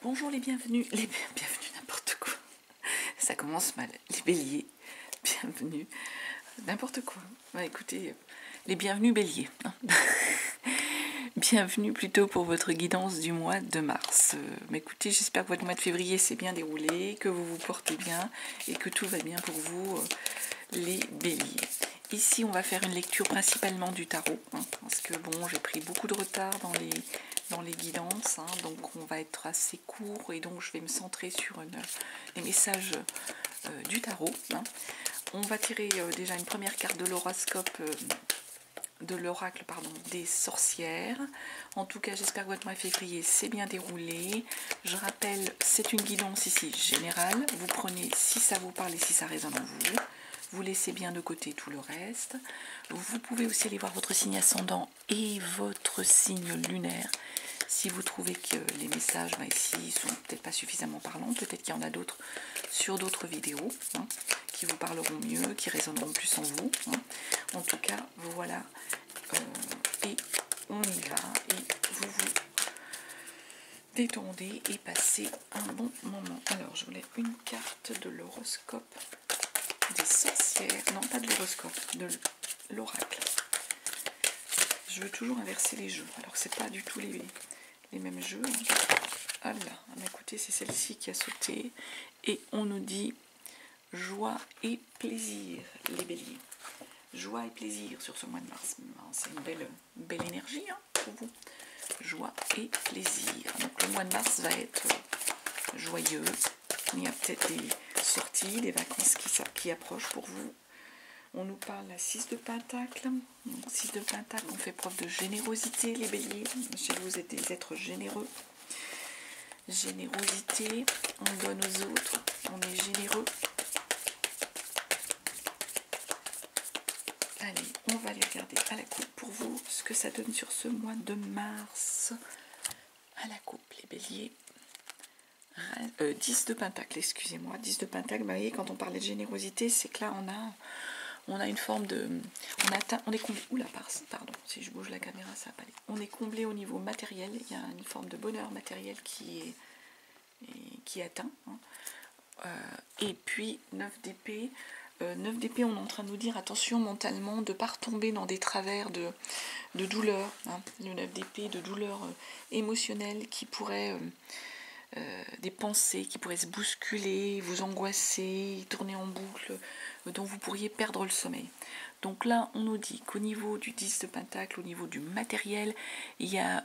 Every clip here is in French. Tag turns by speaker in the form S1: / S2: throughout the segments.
S1: Bonjour les bienvenus, bienvenus n'importe quoi, ça commence mal, les béliers, bienvenue, n'importe quoi, écoutez, les bienvenus béliers, hein. Bienvenue plutôt pour votre guidance du mois de mars. Mais écoutez, j'espère que votre mois de février s'est bien déroulé, que vous vous portez bien et que tout va bien pour vous, les béliers. Ici, on va faire une lecture principalement du tarot, hein, parce que bon, j'ai pris beaucoup de retard dans les guidances, hein, donc on va être assez court et donc je vais me centrer sur les messages du tarot. Hein. On va tirer déjà une première carte de l'horoscope. De l'oracle des sorcières. En tout cas, j'espère que votre mois de février s'est bien déroulé. Je rappelle, c'est une guidance ici générale. Vous prenez si ça vous parle et si ça résonne en vous. Vous laissez bien de côté tout le reste. Vous pouvez aussi aller voir votre signe ascendant et votre signe lunaire. Si vous trouvez que les messages ici sont peut-être pas suffisamment parlants, peut-être qu'il y en a d'autres sur d'autres vidéos qui vous parleront mieux, qui résonneront plus en vous. En tout cas, voilà. Et on y va. Et vous vous détendez et passez un bon moment. Alors, je voulais une carte de l'horoscope des sorcières. Non, pas de l'horoscope, de l'oracle. Je veux toujours inverser les jeux. Alors, c'est pas du tout les mêmes jeux. Ah là, écoutez, c'est celle-ci qui a sauté. Et on nous dit joie et plaisir, les béliers. Joie et plaisir sur ce mois de mars. C'est une belle énergie pour vous. Joie et plaisir. Donc le mois de mars va être joyeux. Il y a peut-être des sorties, des vacances qui approchent pour vous. On nous parle de la 6 de Pentacle. 6 de Pentacle, on fait preuve de générosité, les béliers. Chez vous êtes des êtres généreux. Générosité, on donne aux autres, on est généreux. Allez, on va aller regarder à la coupe pour vous ce que ça donne sur ce mois de mars. À la coupe, les béliers. 10 de Pentacle, excusez-moi. 10 de Pentacle, vous voyez, quand on parlait de générosité, c'est que là, on a une forme de... On est comblé... Oula, pardon, si je bouge la caméra, ça va pas aller. On est comblé au niveau matériel. Il y a une forme de bonheur matériel qui est atteint. Et puis, 9 d'épée. 9 d'épée, on est en train de nous dire attention mentalement de ne pas retomber dans des travers de douleur. Le 9 d'épée, de douleur émotionnelle qui pourrait... des pensées qui pourraient se bousculer, vous angoisser, tourner en boucle, dont vous pourriez perdre le sommeil. Donc là, on nous dit qu'au niveau du 10 de Pentacle, au niveau du matériel, il y a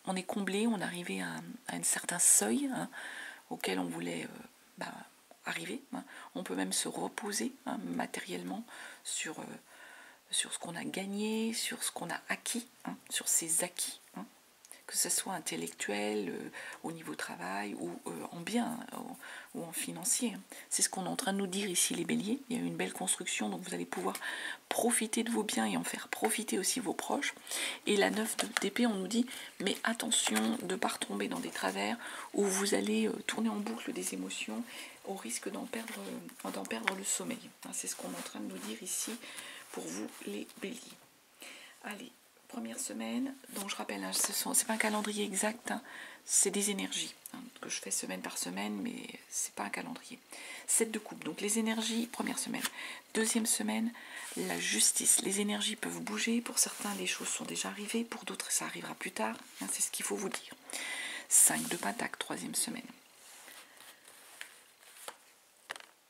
S1: on est comblé, on est arrivé à un certain seuil auquel on voulait arriver. On peut même se reposer matériellement sur ce qu'on a gagné, sur ce qu'on a acquis, sur ses acquis. Que ce soit intellectuel, au niveau travail, ou en bien, ou en financier. C'est ce qu'on est en train de nous dire ici, les béliers. Il y a une belle construction, donc vous allez pouvoir profiter de vos biens et en faire profiter aussi vos proches. Et la 9 d'épée, on nous dit, mais attention de ne pas retomber dans des travers où vous allez tourner en boucle des émotions au risque d'en perdre le sommeil. C'est ce qu'on est en train de nous dire ici pour vous, les béliers. Allez. Première semaine, donc je rappelle, c'est pas un calendrier exact, c'est des énergies que je fais semaine par semaine, mais c'est pas un calendrier. 7 de coupe, donc les énergies, première semaine. Deuxième semaine, la justice. Les énergies peuvent bouger, pour certains les choses sont déjà arrivées, pour d'autres ça arrivera plus tard, c'est ce qu'il faut vous dire. 5 de Pentacle, troisième semaine.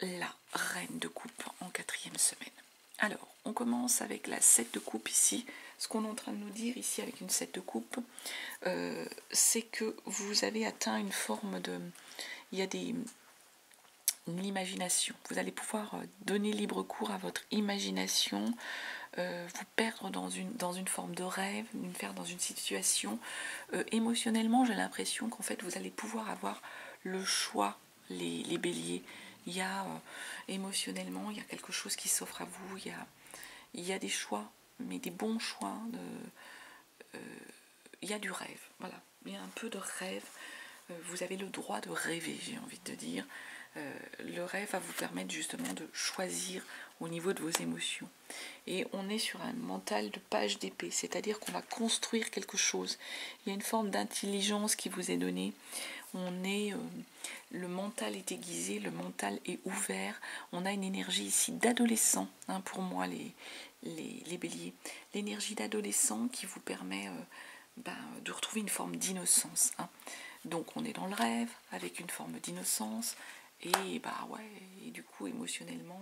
S1: La reine de coupe en quatrième semaine. Alors, on commence avec la 7 de coupe ici. Ce qu'on est en train de nous dire ici avec une 7 de coupe, c'est que vous avez atteint une forme de... Il y a l'imagination. Vous allez pouvoir donner libre cours à votre imagination, vous perdre dans une forme de rêve, dans une situation. Émotionnellement, j'ai l'impression qu'en fait, vous allez pouvoir avoir le choix, les béliers. Il y a émotionnellement, il y a quelque chose qui s'offre à vous, il y a des choix, mais des bons choix, il y a du rêve, voilà, il y a un peu de rêve, vous avez le droit de rêver, j'ai envie de dire, Le rêve va vous permettre justement de choisir au niveau de vos émotions. Et on est sur un mental de page d'épée, c'est-à-dire qu'on va construire quelque chose. Il y a une forme d'intelligence qui vous est donnée. Le mental est aiguisé, le mental est ouvert. On a une énergie ici d'adolescent, pour moi les béliers. L'énergie d'adolescent qui vous permet de retrouver une forme d'innocence. Donc on est dans le rêve avec une forme d'innocence. Et du coup émotionnellement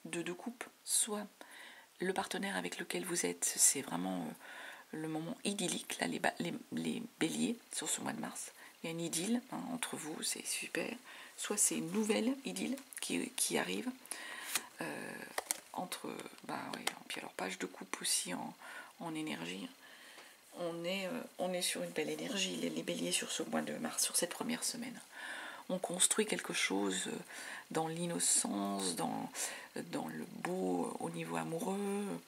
S1: deux coupes, soit le partenaire avec lequel vous êtes, c'est vraiment le moment idyllique, là les béliers sur ce mois de mars, il y a une idylle entre vous, c'est super, soit c'est une nouvelle idylle qui arrive puis alors page de coupe aussi en énergie, on est sur une belle énergie, les béliers sur ce mois de mars, sur cette première semaine. On construit quelque chose dans l'innocence, dans le beau au niveau amoureux.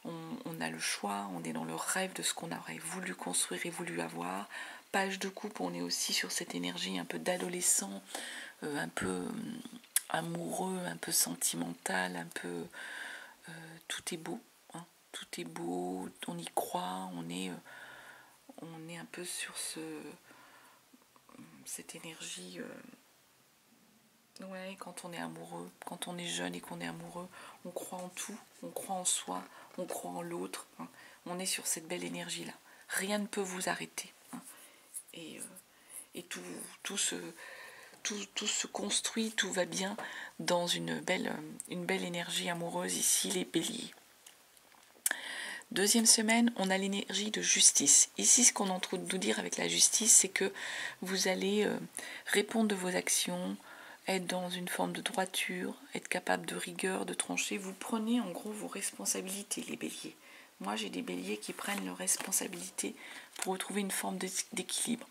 S1: On a le choix, on est dans le rêve de ce qu'on aurait voulu construire et voulu avoir. Page de coupe, on est aussi sur cette énergie un peu d'adolescent, un peu amoureux, un peu sentimental, un peu... tout est beau, tout est beau, on y croit, on est un peu sur cette énergie... quand on est amoureux, quand on est jeune et qu'on est amoureux, on croit en tout, on croit en soi, on croit en l'autre. On est sur cette belle énergie-là. Rien ne peut vous arrêter. Et tout se construit, tout va bien dans une belle énergie amoureuse ici, les béliers. Deuxième semaine, on a l'énergie de justice. Ici, ce qu'on est en train de nous dire avec la justice, c'est que vous allez répondre de vos actions, être dans une forme de droiture, être capable de rigueur, de trancher. Vous prenez en gros vos responsabilités, les béliers. Moi, j'ai des béliers qui prennent leurs responsabilités pour retrouver une forme d'équilibre.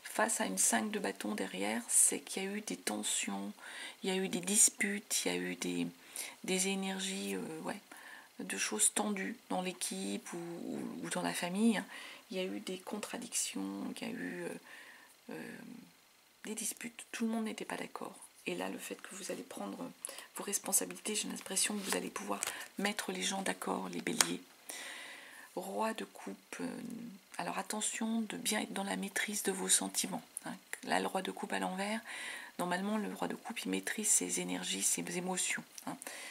S1: Face à une 5 de bâton derrière, c'est qu'il y a eu des tensions, il y a eu des disputes, il y a eu des énergies, de choses tendues dans l'équipe ou dans la famille. Il y a eu des contradictions, il y a eu des disputes. Tout le monde n'était pas d'accord. Et là, le fait que vous allez prendre vos responsabilités, j'ai l'impression que vous allez pouvoir mettre les gens d'accord, les béliers. Roi de coupe, alors attention de bien être dans la maîtrise de vos sentiments. Là, le roi de coupe à l'envers, normalement, le roi de coupe, il maîtrise ses énergies, ses émotions.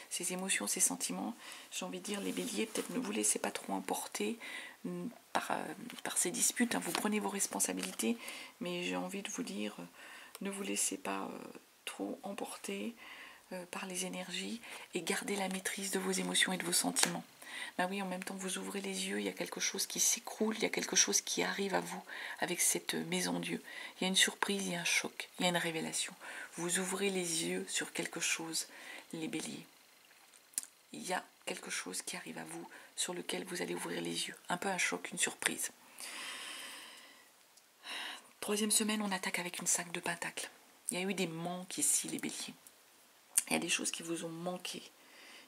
S1: Ses émotions, ses sentiments. J'ai envie de dire, les béliers, peut-être ne vous laissez pas trop emporter par ces disputes. Vous prenez vos responsabilités, mais j'ai envie de vous dire, ne vous laissez pas trop emporter par les énergies et gardez la maîtrise de vos émotions et de vos sentiments. Oui, en même temps, vous ouvrez les yeux, il y a quelque chose qui s'écroule, il y a quelque chose qui arrive à vous avec cette maison Dieu. Il y a une surprise, il y a un choc, il y a une révélation. Vous ouvrez les yeux sur quelque chose, les béliers. Il y a quelque chose qui arrive à vous sur lequel vous allez ouvrir les yeux. Un peu un choc, une surprise. Troisième semaine, on attaque avec une 5 de pentacle. Il y a eu des manques ici, les béliers. Il y a des choses qui vous ont manqué.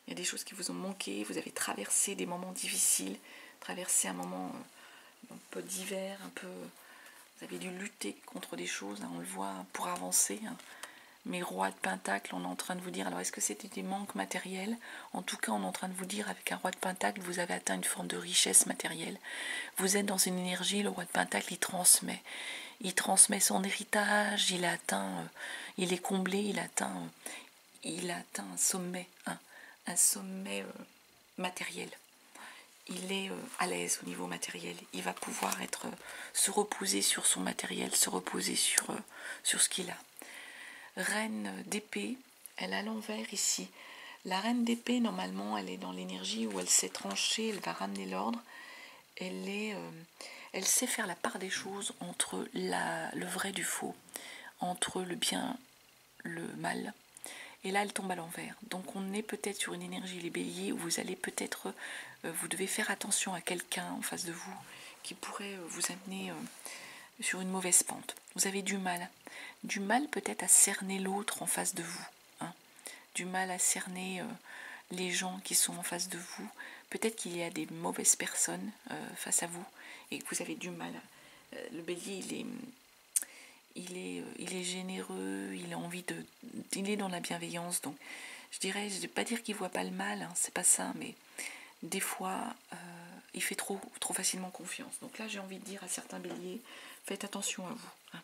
S1: Il y a des choses qui vous ont manqué, vous avez traversé des moments difficiles, traversé un moment un peu d'hiver, vous avez dû lutter contre des choses, on le voit, pour avancer. Mais roi de pentacle, on est en train de vous dire, alors est-ce que c'était des manques matériels? En tout cas, on est en train de vous dire, avec un roi de pentacle, vous avez atteint une forme de richesse matérielle. Vous êtes dans une énergie, le roi de pentacle, il transmet. Il transmet son héritage, il est comblé, il atteint un sommet, un sommet matériel. Il est à l'aise au niveau matériel. Il va pouvoir se reposer sur son matériel, se reposer sur ce qu'il a. Reine d'épée, elle a l'envers ici. La reine d'épée, normalement, elle est dans l'énergie où elle s'est tranchée, elle va ramener l'ordre. Elle sait faire la part des choses entre le vrai du faux, entre le bien, le mal. Et là, elle tombe à l'envers. Donc, on est peut-être sur une énergie, les béliers, où vous allez peut-être, vous devez faire attention à quelqu'un en face de vous qui pourrait vous amener sur une mauvaise pente. Vous avez du mal peut-être à cerner l'autre en face de vous. Du mal à cerner les gens qui sont en face de vous. Peut-être qu'il y a des mauvaises personnes face à vous et que vous avez du mal. Le bélier, il est généreux, il est dans la bienveillance. Donc je ne vais pas dire qu'il voit pas le mal, hein, c'est pas ça, mais des fois il fait trop facilement confiance. Donc là j'ai envie de dire à certains béliers, faites attention à vous, hein.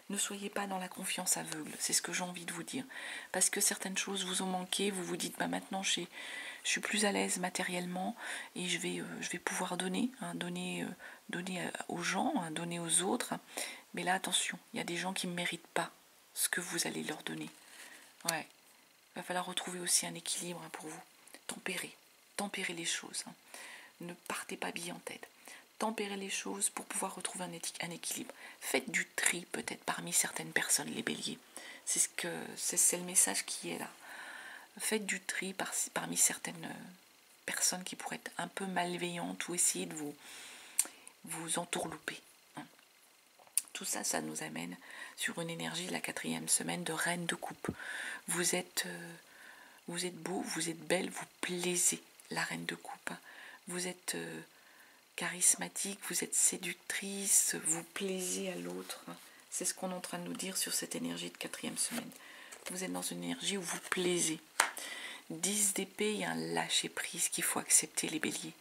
S1: Ne soyez pas dans la confiance aveugle, c'est ce que j'ai envie de vous dire. Parce que certaines choses vous ont manqué, vous vous dites, bah maintenant je suis plus à l'aise matériellement et je vais pouvoir donner, hein, donner aux gens, hein, donner aux autres. Mais là, attention, il y a des gens qui ne méritent pas ce que vous allez leur donner. Ouais, il va falloir retrouver aussi un équilibre, hein, pour vous. Tempérez les choses, hein. Ne partez pas bille en tête. Tempérez les choses pour pouvoir retrouver un équilibre. Faites du tri peut-être parmi certaines personnes, les béliers. C'est le message qui est là. Faites du tri parmi certaines personnes qui pourraient être un peu malveillantes ou essayer de vous entourlouper, hein. Tout ça, ça nous amène sur une énergie de la 4e semaine de Reine de Coupe. Vous êtes beau, vous êtes belle, vous plaisez, la Reine de Coupe. Vous êtes charismatique, vous êtes séductrice, vous plaisez à l'autre. C'est ce qu'on est en train de nous dire sur cette énergie de 4e semaine. Vous êtes dans une énergie où vous plaisez. 10 d'épée, il y a un lâcher-prise qu'il faut accepter, les béliers.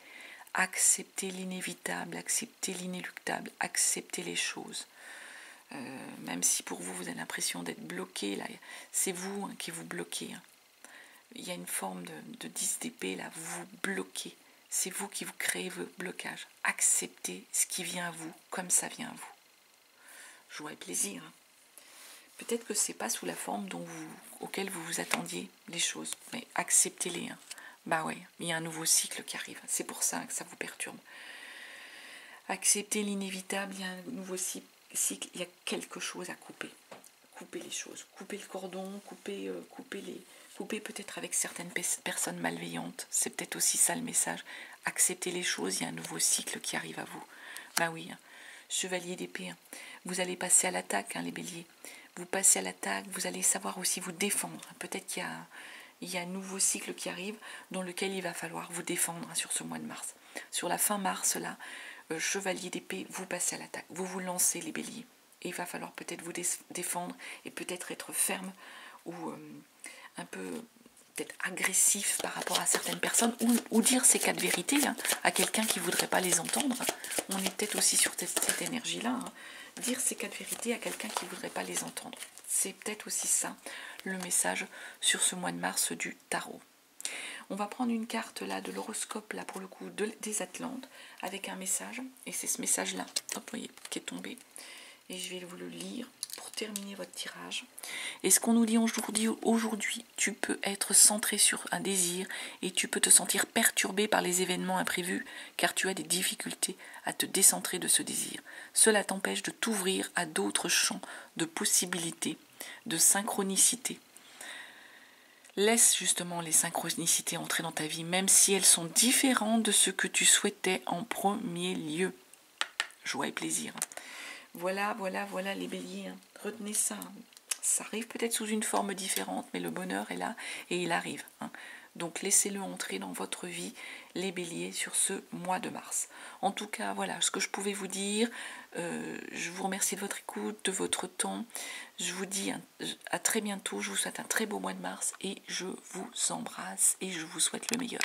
S1: Acceptez l'inévitable, acceptez l'inéluctable, acceptez les choses. Même si pour vous, vous avez l'impression d'être bloqué, là, c'est vous, hein, qui vous bloquez, hein. Il y a une forme de 10 d'épée, là, vous vous bloquez. C'est vous qui vous créez vos blocages. Acceptez ce qui vient à vous comme ça vient à vous. Joie et plaisir, hein. Peut-être que ce n'est pas sous la forme auquel vous vous attendiez les choses, mais acceptez-les, hein. Bah ouais, il y a un nouveau cycle qui arrive. C'est pour ça que ça vous perturbe. Acceptez l'inévitable, il y a un nouveau cycle, il y a quelque chose à couper. Coupez les choses, coupez le cordon, coupez peut-être avec certaines personnes malveillantes. C'est peut-être aussi ça le message. Acceptez les choses, il y a un nouveau cycle qui arrive à vous. Bah oui, hein. Chevalier d'épée, hein. Vous allez passer à l'attaque, hein, les béliers. Vous passez à l'attaque, vous allez savoir aussi vous défendre. Peut-être qu'il y a un nouveau cycle qui arrive dans lequel il va falloir vous défendre, hein, sur ce mois de mars. Sur la fin mars, là, chevalier d'épée, vous passez à l'attaque. Vous vous lancez, les béliers. Et il va falloir peut-être vous défendre et peut-être être ferme ou un peu peut-être agressif par rapport à certaines personnes ou dire ces 4 vérités, hein, à quelqu'un qui ne voudrait pas les entendre. On est peut-être aussi sur cette énergie-là, hein. Dire ces 4 vérités à quelqu'un qui ne voudrait pas les entendre. C'est peut-être aussi ça le message sur ce mois de mars du tarot. On va prendre une carte là de l'horoscope, là pour le coup des Atlantes, avec un message, et c'est ce message-là, hop, vous voyez, qui est tombé. Et je vais vous le lire pour terminer votre tirage. Et ce qu'on nous dit aujourd'hui, tu peux être centré sur un désir et tu peux te sentir perturbé par les événements imprévus car tu as des difficultés à te décentrer de ce désir. Cela t'empêche de t'ouvrir à d'autres champs de possibilités, de synchronicité. Laisse justement les synchronicités entrer dans ta vie, même si elles sont différentes de ce que tu souhaitais en premier lieu. Joie et plaisir. Voilà les béliers, hein. Retenez ça. Ça arrive peut-être sous une forme différente, mais le bonheur est là et il arrive, hein. Donc laissez-le entrer dans votre vie, les béliers, sur ce mois de mars. En tout cas, voilà ce que je pouvais vous dire. Je vous remercie de votre écoute, de votre temps. Je vous dis à très bientôt. Je vous souhaite un très beau mois de mars et je vous embrasse et je vous souhaite le meilleur.